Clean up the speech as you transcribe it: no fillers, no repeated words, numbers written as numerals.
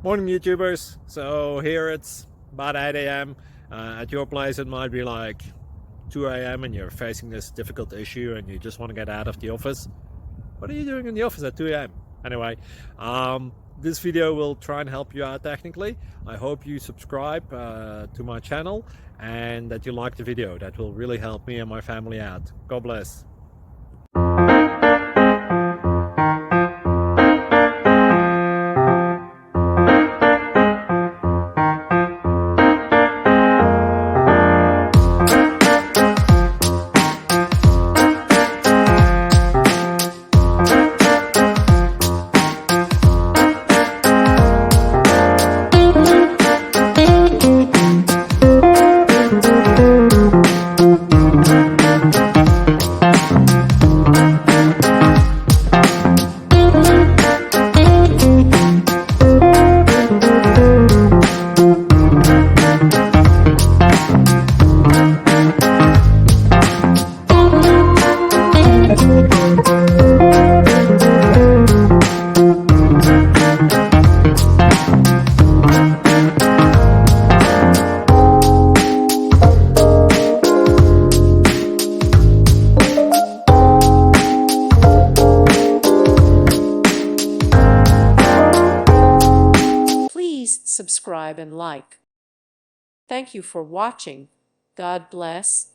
Morning YouTubers. So here it's about 8 a.m. At your place it might be like 2 a.m. and you're facing this difficult issue and you just want to get out of the office. What are you doing in the office at 2 a.m.? Anyway, this video will try and help you out technically. I hope you subscribe to my channel and that you like the video. That will really help me and my family out. God bless. Please subscribe and like. Thank you for watching. God bless.